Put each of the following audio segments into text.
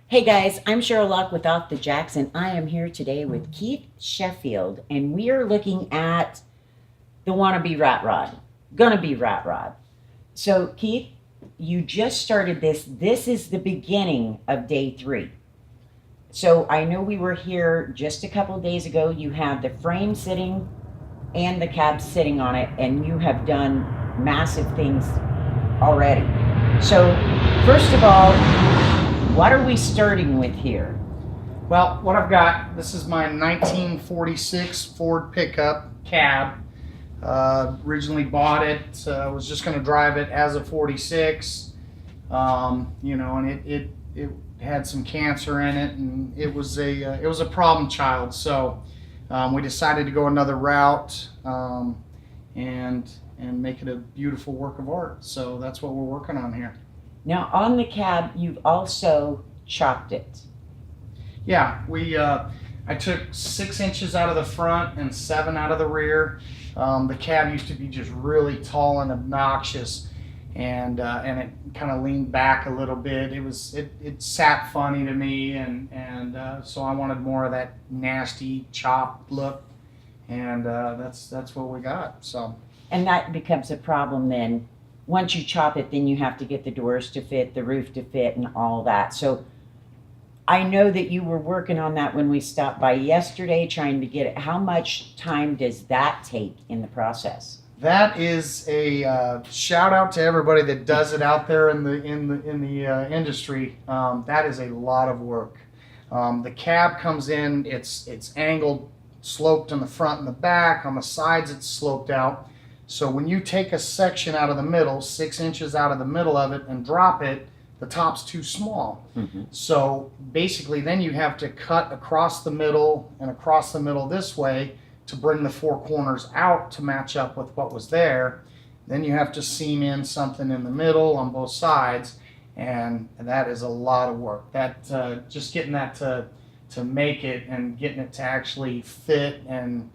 Hey guys, I'm Sheryl with Off the Jacks, and I am here today with Keith Sheffield, and we are looking at the wannabe rat rod, gonna be rat rod. So, Keith, you just started this. This is the beginning of day 3. So, I know we were here just a couple days ago. You had the frame sitting and the cab sitting on it, and you have done massive things already. So, first of all, what are we starting with here? Well, what I've got, this is my 1946 Ford pickup cab. Originally bought it, was just going to drive it as a 46, and it had some cancer in it, and it was a problem child. So we decided to go another route, and make it a beautiful work of art. So that's what we're working on here. Now, on the cab, you've also chopped it. Yeah, I took 6 inches out of the front and 7 out of the rear. The cab used to be just really tall and obnoxious, and it kind of leaned back a little bit. It sat funny to me, and so I wanted more of that nasty chopped look, and that's what we got. So. And that becomes a problem then. Once you chop it, then you have to get the doors to fit, the roof to fit, and all that. So I know that you were working on that when we stopped by yesterday, trying to get it. How much time does that take in the process? That is a shout out to everybody that does it out there in the industry. That is a lot of work. The cab comes in, it's angled, sloped on the front and the back. On the sides, it's sloped out. So when you take a section out of the middle, 6 inches out of the middle of it, and drop it, the top's too small. Mm-hmm. So basically then you have to cut across the middle and across the middle this way to bring the 4 corners out to match up with what was there. Then you have to seam in something in the middle on both sides, and that is a lot of work. That just getting that to make it and getting it to actually fit, and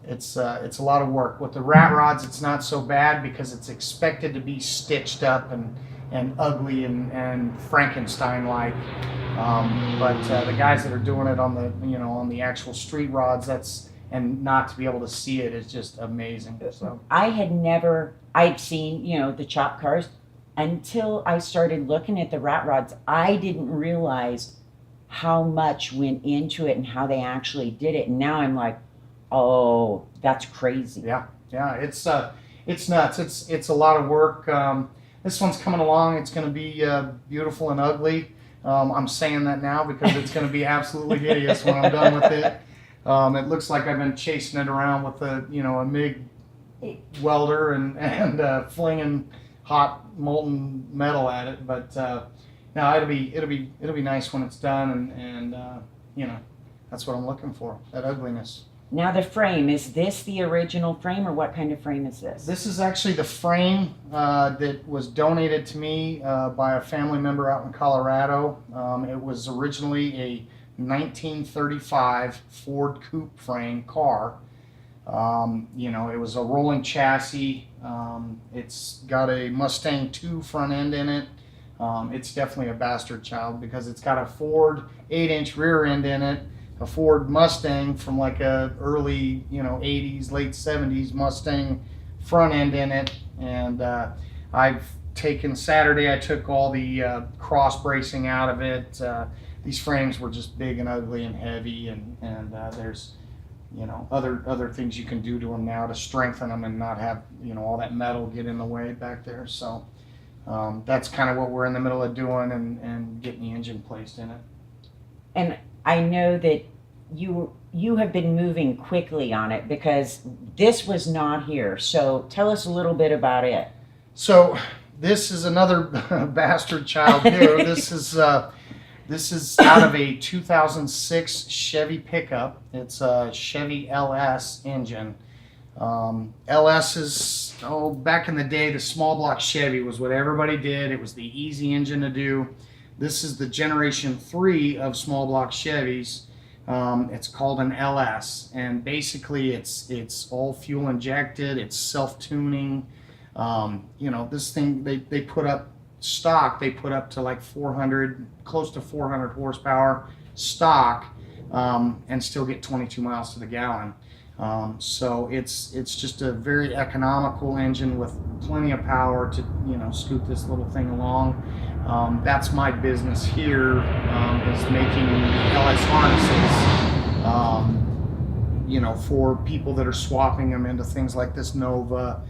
it's a lot of work. With the rat rods, it's not so bad because it's expected to be stitched up and ugly and Frankenstein-like. But the guys that are doing it on the actual street rods, and not to be able to see it is just amazing. So I'd seen, the chop cars until I started looking at the rat rods. I didn't realize how much went into it and how they actually did it. And now I'm like, oh, that's crazy. Yeah, it's nuts. It's a lot of work. This one's coming along. It's going to be beautiful and ugly. I'm saying that now because it's going to be absolutely hideous when I'm done with it. It looks like I've been chasing it around with a MIG welder and flinging hot molten metal at it. But no, it'll be nice when it's done, and that's what I'm looking for, that ugliness. Now the frame, is this the original frame, or what kind of frame is this? This is actually the frame that was donated to me by a family member out in Colorado. It was originally a 1935 Ford coupe frame car. It was a rolling chassis. It's got a Mustang 2 front end in it. It's definitely a bastard child because it's got a Ford 8-inch rear end in it, a Ford Mustang from like a early 80s, late 70s Mustang front end in it, and Saturday I took all the cross bracing out of it. These frames were just big and ugly and heavy, and there's other things you can do to them now to strengthen them and not have all that metal get in the way back there. So that's kind of what we're in the middle of doing, and getting the engine placed in it. And I know that you have been moving quickly on it because this was not here. So tell us a little bit about it. So this is another bastard child here. This is out of a 2006 Chevy pickup. It's a Chevy LS engine. LS is, back in the day, the small block Chevy was what everybody did. It was the easy engine to do. This is the generation 3 of small block Chevys. It's called an LS, and basically it's all fuel injected. It's self-tuning. This thing, they put up stock they put up to like 400, close to 400 horsepower stock, and still get 22 miles to the gallon. So it's just a very economical engine with plenty of power to scoot this little thing along. That's my business here, is making LS harnesses, for people that are swapping them into things like this Nova,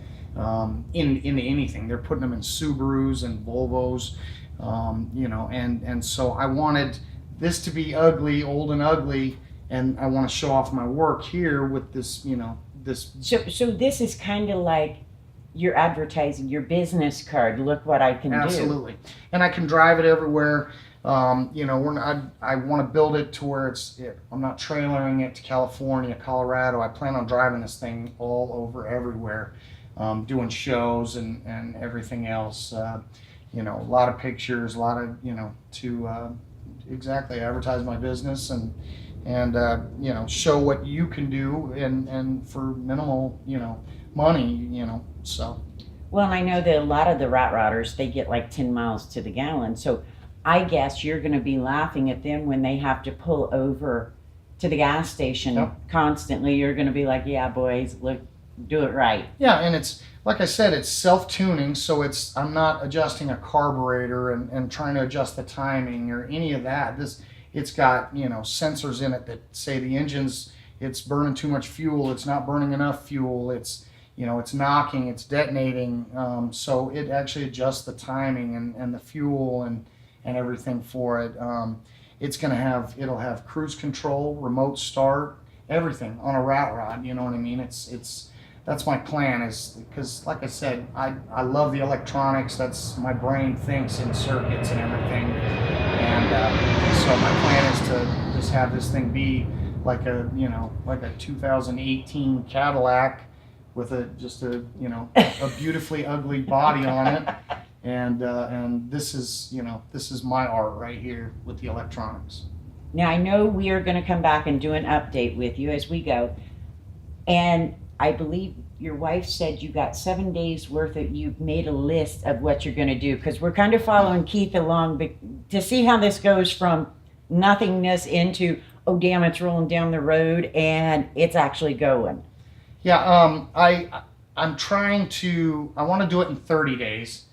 into anything. They're putting them in Subarus and Volvos, and so I wanted this to be ugly, old and ugly, and I want to show off my work here with this, this. So this is kind of like your advertising, your business card. Look what I can do. Absolutely, and I can drive it everywhere. I want to build it to where I'm not trailering it to California, Colorado. I plan on driving this thing all over everywhere, doing shows and everything else. A lot of pictures, a lot of to exactly advertise my business and show what you can do and for minimal money. So. Well, I know that a lot of the rat rodders, they get like 10 miles to the gallon. So I guess you're going to be laughing at them when they have to pull over to the gas station. Yep. Constantly. You're going to be like, yeah, boys, look, do it right. Yeah, and it's, like I said, it's self-tuning, so I'm not adjusting a carburetor and trying to adjust the timing or any of that. It's got, sensors in it that say the it's burning too much fuel, it's not burning enough fuel, it's knocking, it's detonating, so it actually adjusts the timing and the fuel and everything for it. It'll have cruise control, remote start, everything on a rat rod. You know what I mean? That's my plan, is because, like I said, I love the electronics. That's my brain thinks in circuits and everything, and so my plan is to just have this thing be like a 2018 Cadillac with a beautifully ugly body on it, and this is my art right here with the electronics. Now, I know we are going to come back and do an update with you as we go, and I believe your wife said you got 7 days worth of, you've made a list of what you're going to do, because we're kind of following Keith along to see how this goes from nothingness into, oh damn, it's rolling down the road and it's actually going. Yeah, I'm trying to, I want to do it in 30 days.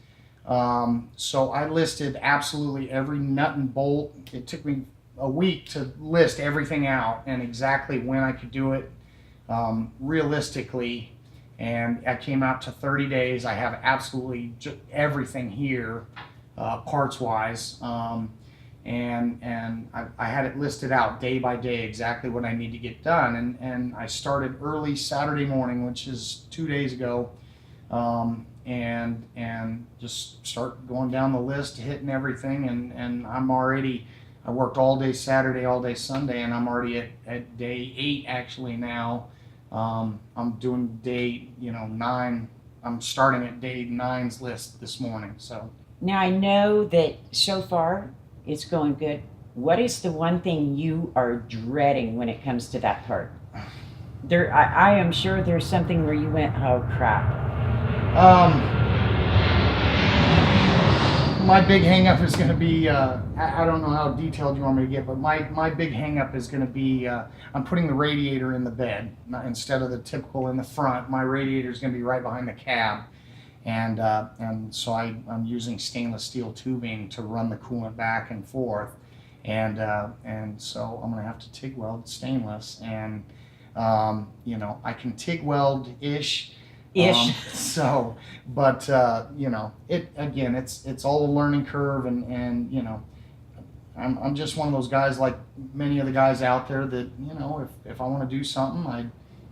So I listed absolutely every nut and bolt. It took me a week to list everything out and exactly when I could do it, realistically. And I came out to 30 days. I have absolutely everything here, parts wise. And I had it listed out day by day exactly what I need to get done. And I started early Saturday morning, which is 2 days ago, and just start going down the list, hitting everything. And I worked all day Saturday, all day Sunday, and I'm already at day 8 actually now. I'm doing day 9. I'm starting at day 9's list this morning. So now I know that so far it's going good. What is the one thing you are dreading when it comes to that part? I am sure there's something where you went, oh crap. My big hang-up is going to be, I don't know how detailed you want me to get, but my big hang-up is going to be, I'm putting the radiator in the bed instead of the typical in the front. My radiator is going to be right behind the cab, and so I'm using stainless steel tubing to run the coolant back and forth, and so I'm going to have to TIG weld stainless, and I can TIG weld-ish. So, but it again, it's all a learning curve, and I'm just one of those guys like many of the guys out there that if I want to do something, I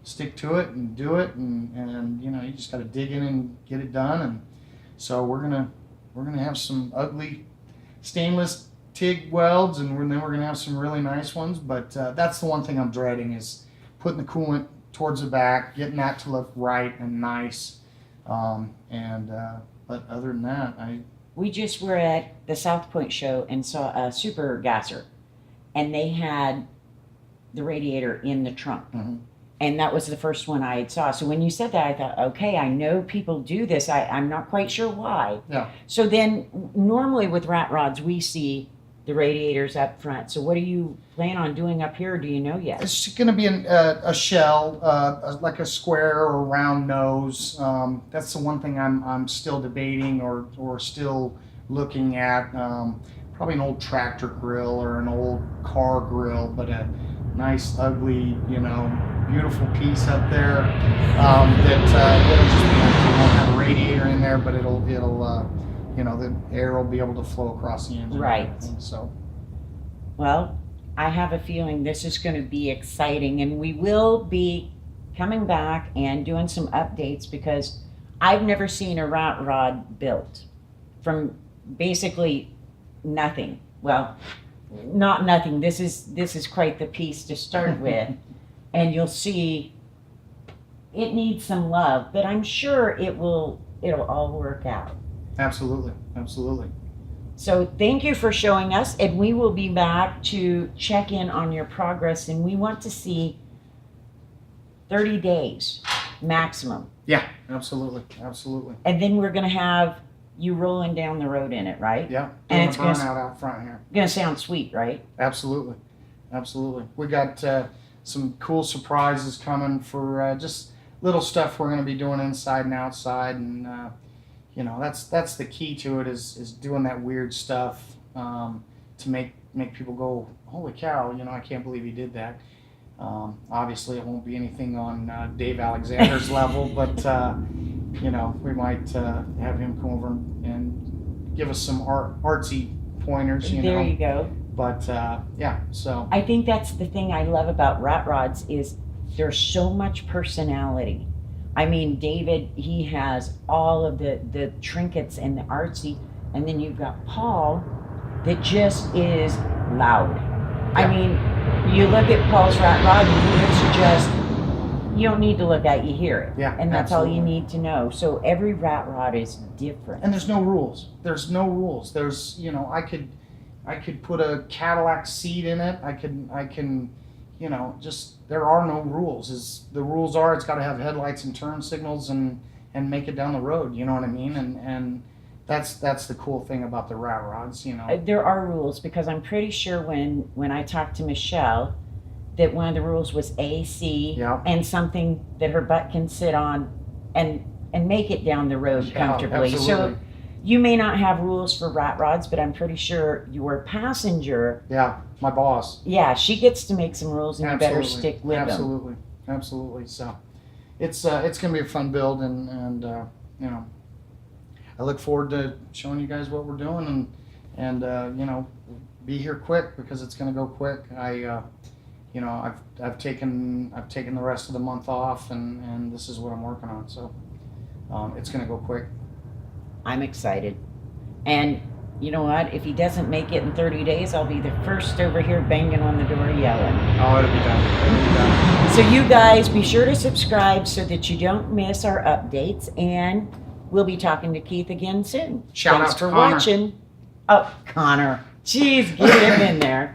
stick to it and do it, and you just got to dig in and get it done. And so we're gonna have some ugly stainless TIG welds, and then we're gonna have some really nice ones. But that's the one thing I'm dreading, is putting the coolant towards the back, getting that to look right and nice, but other than that, we just were at the South Point show and saw a super gasser, and they had the radiator in the trunk. Mm-hmm. And that was the first one I saw. So when you said that, I thought, okay, I know people do this. I'm not quite sure why. Yeah. So then normally with rat rods, we see the radiators up front. So what do you plan on doing up here? Do you know yet? It's going to be a shell, like a square or round nose. That's the one thing I'm still debating or still looking at. Probably an old tractor grill or an old car grill, but a nice, ugly, beautiful piece up there that it'll just be empty. It won't have a radiator in there, but it'll the air will be able to flow across the engine. Right. So, well, I have a feeling this is going to be exciting, and we will be coming back and doing some updates because I've never seen a rat rod built from basically nothing. Well, not nothing. This is quite the piece to start with, and you'll see it needs some love, but I'm sure it'll all work out. absolutely. So thank you for showing us, and we will be back to check in on your progress, and we want to see 30 days maximum. Yeah, absolutely. And then we're going to have you rolling down the road in it, right? Yeah, And doing it's a burnout out front here. Going to sound sweet, right? Absolutely. We got some cool surprises coming for just little stuff we're going to be doing inside and outside, and that's the key to it is doing that weird stuff to make people go, holy cow, I can't believe he did that. Obviously, it won't be anything on Dave Alexander's level, but we might have him come over and give us some artsy pointers. There you go. But so I think that's the thing I love about rat rods is there's so much personality. I mean, David, he has all of the trinkets and the artsy, and then you've got Paul that just is loud. Yeah. I mean, you look at Paul's rat rod and it's just, you don't need to look at it, you hear it. Yeah, and that's all you absolutely. need to know. So every rat rod is different. and there's no rules. There's I could put a Cadillac seat in it. I can just there are no rules. The rules are it's got to have headlights and turn signals and make it down the road. You know what I mean? And that's the cool thing about the rat rods. There are rules because I'm pretty sure when I talked to Michelle that one of the rules was AC Yeah. and something that her butt can sit on and make it down the road Yeah, comfortably. So absolutely. you may not have rules for rat rods, but I'm pretty sure your passenger, Yeah, my boss. yeah, she gets to make some rules and you better stick with them. Absolutely. So it's gonna be a fun build, and I look forward to showing you guys what we're doing, and be here quick because it's gonna go quick. I've taken the rest of the month off, and this is what I'm working on. So it's gonna go quick. I'm excited. And you know what? If he doesn't make it in 30 days, I'll be the first over here banging on the door yelling. Oh, it'll be done. So you guys be sure to subscribe so that you don't miss our updates, and we'll be talking to Keith again soon. Shout Thanks out to for Connor. watching. Oh, Connor. Jeez, get him in there.